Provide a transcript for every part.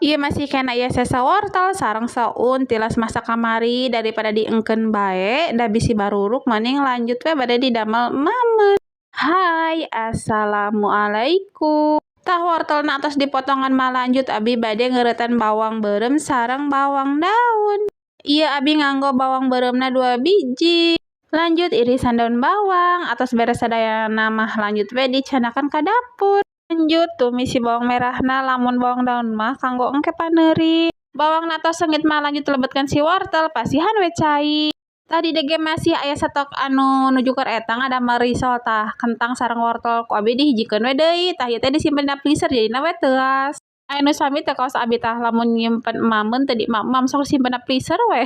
Iya masih kena ieu sesa wortel sareng saun tilas masak kamari daripada diengkeun bae da bisi baruruk mending lanjut we bade didamel mamen. Hai, assalamualaikum. Tah wortelna tos dipotongan mah lanjut abi bade ngeuretan bawang beureum sareng bawang daun. Iya abi nganggo bawang beureumna 2 biji. Lanjut irisan daun bawang, atos beres sadayana mah lanjut we dicanakan ka dapur. Lanjut tumisi bawang merahna lamun bawang daun mah kanggo engke paneuri. Bawang tos sengit mah lanjut lebetkeun si wortel pasihan we cai. Tadi dege masih aya satok anu nuju keur eta ngadamel risol tah kentang sareng wortel ku abi dihijikeun we deui tah ieu teh disimpen dina freezer jadina we teuas. Anu suami teh kaos abi tah lamun nyimpen mamen teh di mam sok simpen dina freezer we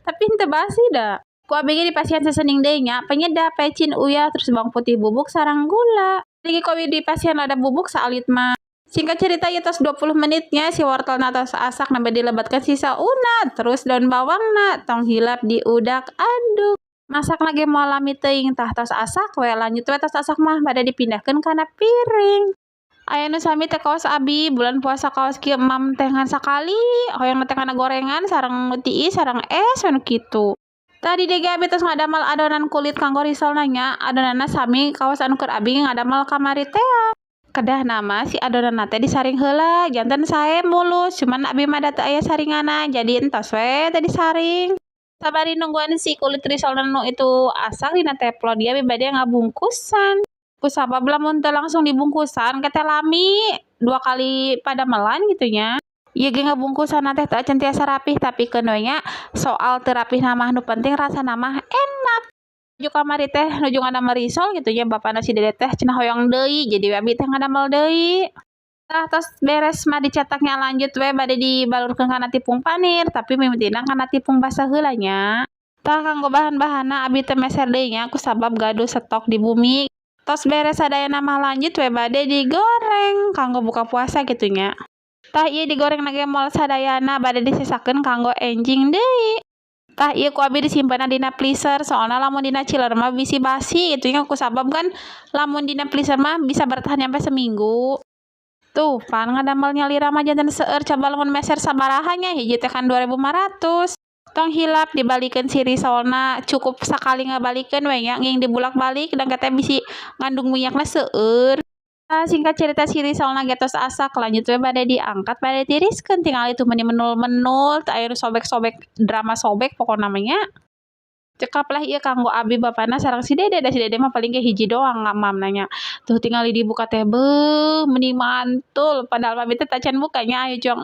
tapi henteu basi da. Ku abi ge dipasihan sesening deui nya penyedap pecin uyah terus bawang putih bubuk sareng gula. Lagi ku abi dipasihan lada bubuk saalit mah. Singkat cerita ieu tos 20 menitnya si wortelna tos asak nembe dilebatkeun si sauna terus daun bawangna tong hilap diudak aduk. Masak lagi moal lami teuing tah tos asak we lanjut we tos asak mah bade dipindahkeun kana piring. Aya nu sami teh kaos abi bulan puasa kaos kieu emam teh ngan sakali hoyong teh kana gorengan sareng nu tiis sareng es we nu kitu. Tadi dege abi tos ngadamel adonan kulit kanggo risol nya adonanna sami kaos anu keur abi ngadamel kamari teh. Kedah nama si adonan teh disaring heula janten sae mulus cuman abi mah da teu aya saringana jadi entos we teh disaring. Sabari nungguan si kulit risolna nu itu asak dina teflon dia abi bade ngabungkusan. Kusabab lamun teu langsung dibungkusan keteh lami 2 kali padamelan gitu nya. Ieu ge ngabungkusanna teh teu acan tiasa rapih tapi keun we nya soal teu rapihna mah nu penting rasana mah enak. Nuju kamari teh nuju ngadamel risol gitu nya bapana si dede teh cenah hoyong deui jadi abi teh ngadamel deui. Tah tos beres mah dicetaknya lanjut we bade dibalurkeun kana tipung panir tapi mimitina kana tipung basah heula nya. Tah kanggo bahan-bahanna abi teh meser deui nya kusabab gaduh stok di bumi. Tos beres sadayana mah lanjut we bade digoreng kanggo buka puasa gitu nya. Tah ieu digoreng ge moal sadayana bade disisakeun kanggo enjing deui. Tah ieu ku abi disimpenna dina freezer soalna lamun dina chiller mah bisi basi gitu nya kusabab kan lamun dina freezer mah bisa bertahan sampai seminggu. Tuh pan ngadamel nyalira mah janten seueur coba lamun meser sabaraha nya hiji teh kan 2.500. Tong hilap dibalikeun si risolna cukup sakali ngabalikeun we nya nging dibulak-balik dan katanya bisi ngandung minyakna seueur. Singkat cerita si risolna ge tos asak lanjut we bade diangkat bade tiriskeun tinggal itu meni menul-menul teu aya nu sobek-sobek drama sobek pokona mah nya. Cekap lah ieu kanggo abi bapana sareng si dede da si dede mah paling ge hiji doang mamna nya. Tuh tinggal dibuka teh beuh meuni mantul padahal mami teh tacan buka nya aya jong